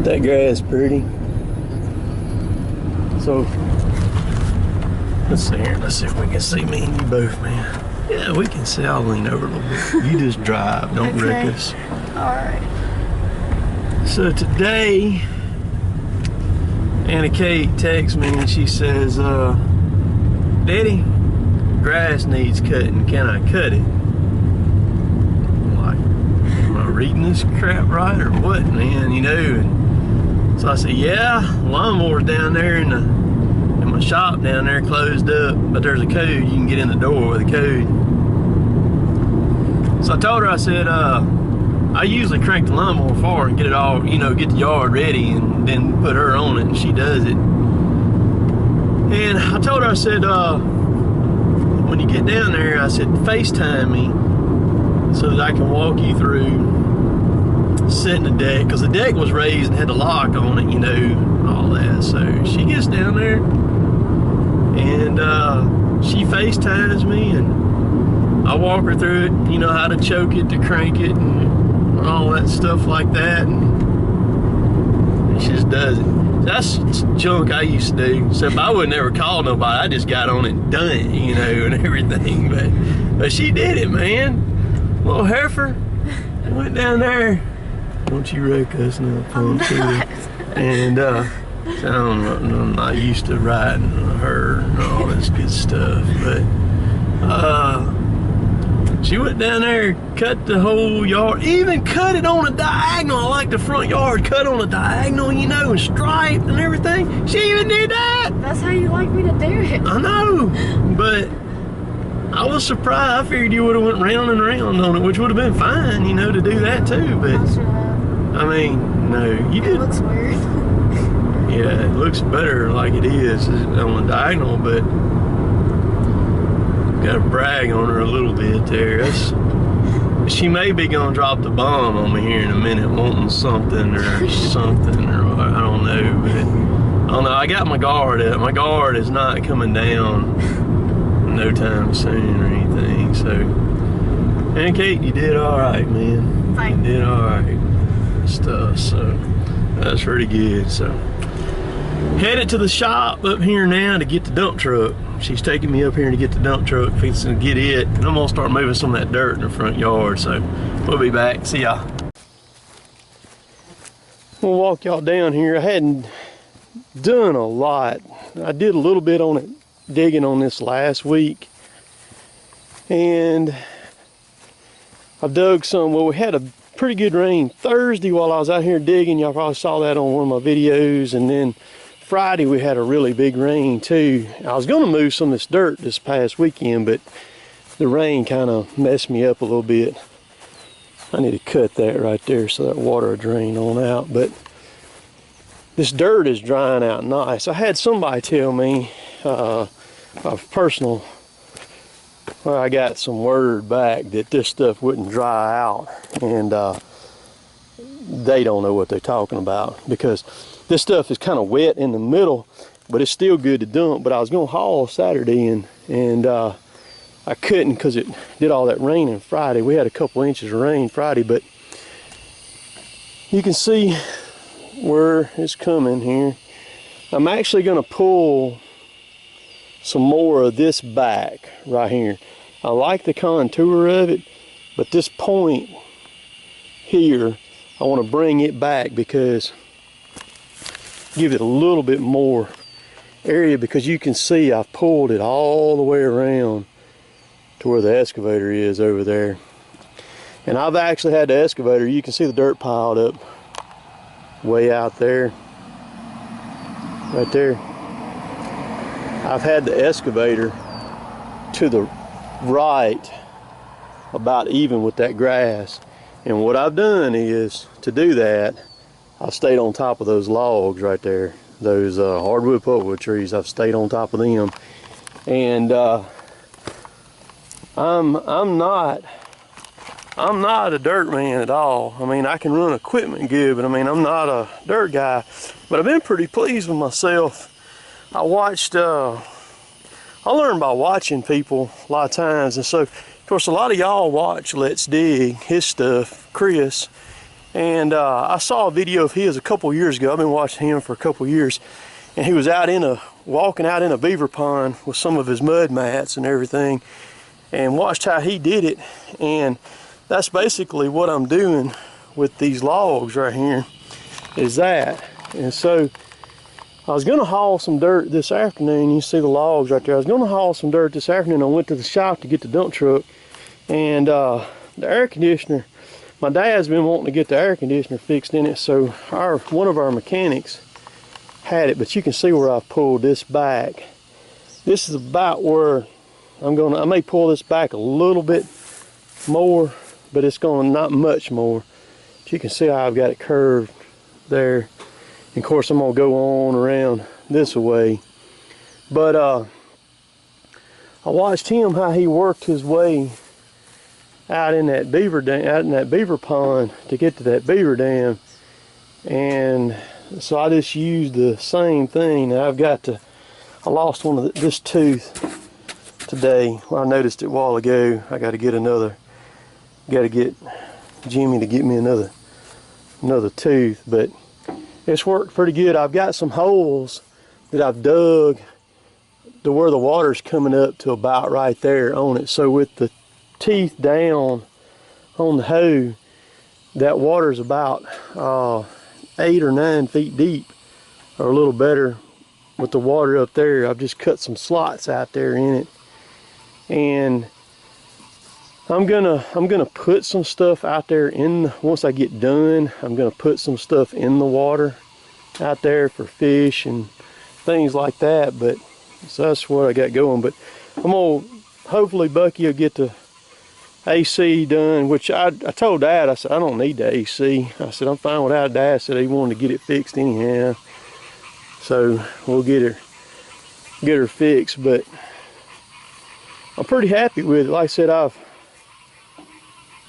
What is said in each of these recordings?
That grass pretty. So let's see here. Let's see if we can see me and you both, man. Yeah, we can see. I'll lean over a little bit. You just drive. Don't wreck us. All right. So today, Anna Kate texts me and she says, Daddy, grass needs cutting. Can I cut it? I'm like, am I reading this crap right or what, man? You know. And so I said, yeah, lawnmower's down there in my shop down there closed up, but there's a code. You can get in the door with a code. So I told her, I said, I usually crank the lawnmower far and get it all, you know, get the yard ready and then put her on it, and she does it. And I told her, I said, when you get down there, I said, FaceTime me so that I can walk you through setting the deck, because the deck was raised and had the lock on it, you know, all that. So she gets down there and she FaceTimes me and I walk her through it, you know, how to choke it, to crank it, and all that stuff like that, and she just does it. That's junk I used to do, except I would never call nobody. I just got on it and done it, you know, and everything. But she did it, man. Little heifer went down there. Don't you wreck us now, punk. And so I'm not used to riding her and all this good stuff, but she went down there, cut the whole yard, even cut it on a diagonal. I like the front yard cut on a diagonal, you know, and striped and everything. She even did that. That's how you like me to do it. I know, but I was surprised. I figured you would have went round and round on it, which would have been fine, you know, to do that too. But I should have. I mean, no, you did. It looks weird. Yeah, it looks better like it is on the diagonal, but gotta brag on her a little bit there. She may be gonna drop the bomb on me here in a minute, wanting something or something, or I don't know. But I don't know. I got my guard up. My guard is not coming down no time soon or anything. So, and Kate, you did all right, man. Thanks. You did all right stuff. So that's pretty good. So headed to the shop up here now to get the dump truck. She's taking me up here to get the dump truck, fixing to get it. And I'm gonna start moving some of that dirt in the front yard. So we'll be back. See y'all. We'll walk y'all down here. I hadn't done a lot. I did a little bit on it, digging on this last week. And I dug some. Well, we had a pretty good rain Thursday while I was out here digging. Y'all probably saw that on one of my videos. And then Friday we had a really big rain too. I was gonna move some of this dirt this past weekend, but the rain kind of messed me up a little bit. I need to cut that right there so that water will drain on out. But this dirt is drying out nice. I had somebody tell me, a personal, well, I got some word back that this stuff wouldn't dry out, and they don't know what they're talking about, because this stuff is kind of wet in the middle, but it's still good to dump. But I was gonna haul Saturday and I couldn't because it did all that rain on Friday. We had a couple inches of rain Friday, but you can see where it's coming here. I'm actually gonna pull some more of this back right here. I like the contour of it, but this point here, I want to bring it back because give it a little bit more area, because you can see I've pulled it all the way around to where the excavator is over there. And I've actually had the excavator, you can see the dirt piled up way out there, right there. I've had the excavator to the right about even with that grass, and what I've done is, to do that, I've stayed on top of those logs right there, those hardwood pulpwood trees. I've stayed on top of them, and I'm not a dirt man at all. I mean, I can run equipment good, but I mean, I'm not a dirt guy. But I've been pretty pleased with myself. I learned by watching people a lot of times, and so of course a lot of y'all watch Let's Dig, his stuff, Chris, And I saw a video of his a couple years ago. I've been watching him for a couple years, and he was out walking out in a beaver pond with some of his mud mats and everything, and watched how he did it. And that's basically what I'm doing with these logs right here, is that. And so I was gonna haul some dirt this afternoon. You see the logs right there. I was gonna haul some dirt this afternoon. I went to the shop to get the dump truck, and the air conditioner, my dad's been wanting to get the air conditioner fixed in it, so one of our mechanics had it, but you can see where I've pulled this back. This is about where I may pull this back a little bit more, but it's going not much more. But you can see how I've got it curved there. And of course I'm gonna go on around this way. But I watched him how he worked his way out in that beaver pond to get to that beaver dam, and so I just used the same thing. Now I lost one of this tooth today. Well, I noticed it a while ago. I got to get Jimmy to get me another tooth, but it's worked pretty good. I've got some holes that I've dug to where the water's coming up to about right there on it. So with the teeth down on the hoe, that water's about 8 or 9 feet deep, or a little better. With the water up there, I've just cut some slots out there in it, and I'm gonna put some stuff out there once I get done. I'm gonna put some stuff in the water out there for fish and things like that. But so that's what I got going. But hopefully Bucky will get the AC done, which I told Dad, I said, I don't need the AC. I said, I'm fine without. Dad said he wanted to get it fixed anyhow. So we'll get her fixed, but I'm pretty happy with it. Like I said, I've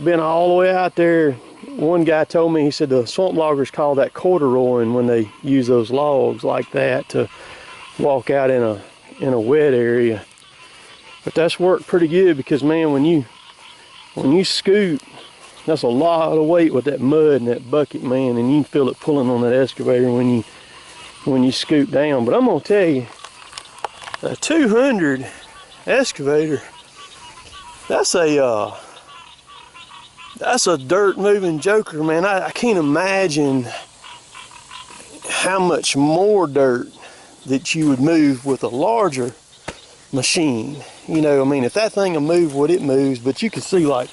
been all the way out there. One guy told me, he said the swamp loggers call that corduroying when they use those logs like that to walk out in a wet area. But that's worked pretty good, because man, when you scoop, that's a lot of weight with that mud and that bucket, man, and you can feel it pulling on that excavator when you scoop down. But I'm gonna tell you, a 200 excavator, that's a dirt moving joker, man. I can't imagine how much more dirt that you would move with a larger machine. You know, I mean, if that thing will move what it moves, but you can see, like,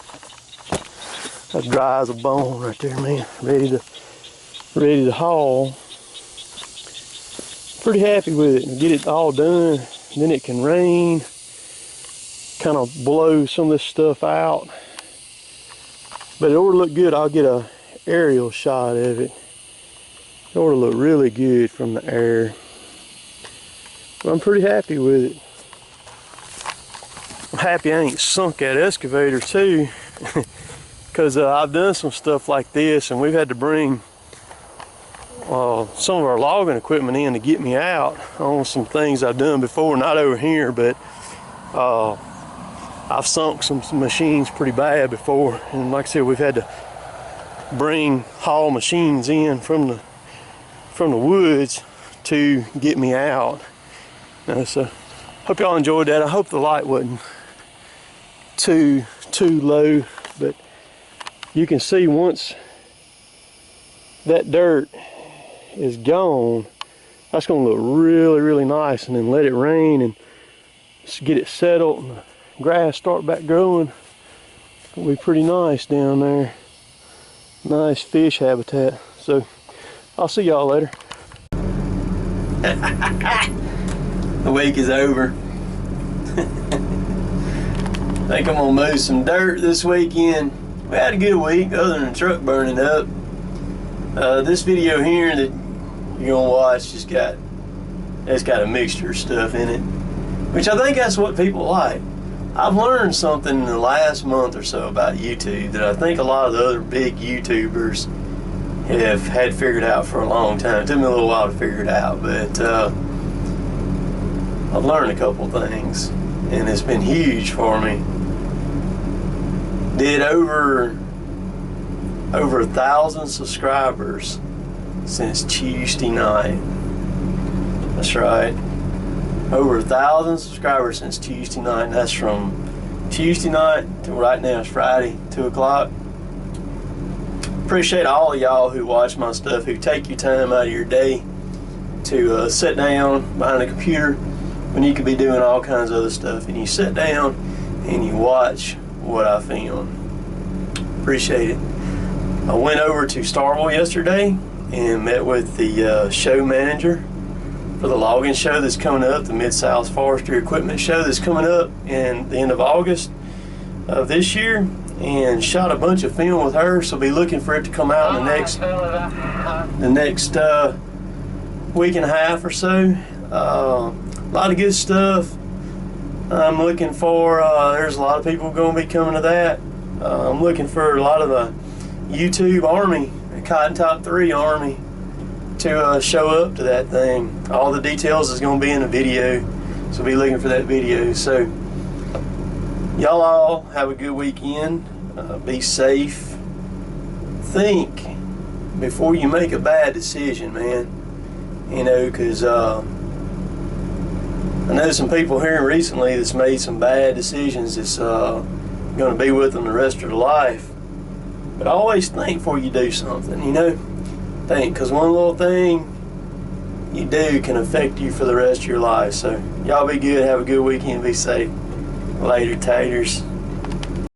that's dry as a bone right there, man. Ready to haul. Pretty happy with it. Get it all done, then it can rain, kind of blow some of this stuff out. But it ought to look good. I'll get a aerial shot of it. It ought to look really good from the air. But I'm pretty happy with it. I'm happy I ain't sunk that excavator too, because I've done some stuff like this, and we've had to bring some of our logging equipment in to get me out on some things I've done before. Not over here, but I've sunk some machines pretty bad before, and like I said, we've had to haul machines in from the woods to get me out. So hope y'all enjoyed that. I hope the light wasn't too low, but you can see once that dirt is gone, that's going to look really, really nice. And then let it rain and get it settled and the grass start back growing. It'll be pretty nice down there. Nice fish habitat. So I'll see y'all later. The week is over. I think I'm gonna move some dirt this weekend. We had a good week other than the truck burning up. This video here that you're gonna watch it's got a mixture of stuff in it, which I think that's what people like. I've learned something in the last month or so about YouTube that I think a lot of the other big YouTubers have had figured out for a long time. It took me a little while to figure it out, but I've learned a couple things, and it's been huge for me. Did over over 1,000 subscribers since Tuesday night. That's right. Over 1,000 subscribers since Tuesday night. And that's from Tuesday night to right now. It's Friday, 2 o'clock. Appreciate all of y'all who watch my stuff, who take your time out of your day to sit down behind a computer when you could be doing all kinds of other stuff, and you sit down and you watch what I film. Appreciate it. I went over to Starville yesterday and met with the show manager for the logging show that's coming up, the Mid-South Forestry Equipment Show that's coming up in the end of August of this year, and shot a bunch of film with her. So be looking for it to come out in the next week and a half or so. A lot of good stuff. I'm looking for, there's a lot of people going to be coming to that. I'm looking for a lot of the YouTube Army, the Cotton Top 3 Army, to show up to that thing. All the details is going to be in the video, so be looking for that video. So y'all all have a good weekend. Be safe. Think before you make a bad decision, man. You know, because I know some people here recently that's made some bad decisions that's going to be with them the rest of their life. But always think before you do something, you know. Think, because one little thing you do can affect you for the rest of your life. So y'all be good, have a good weekend, be safe. Later, taters.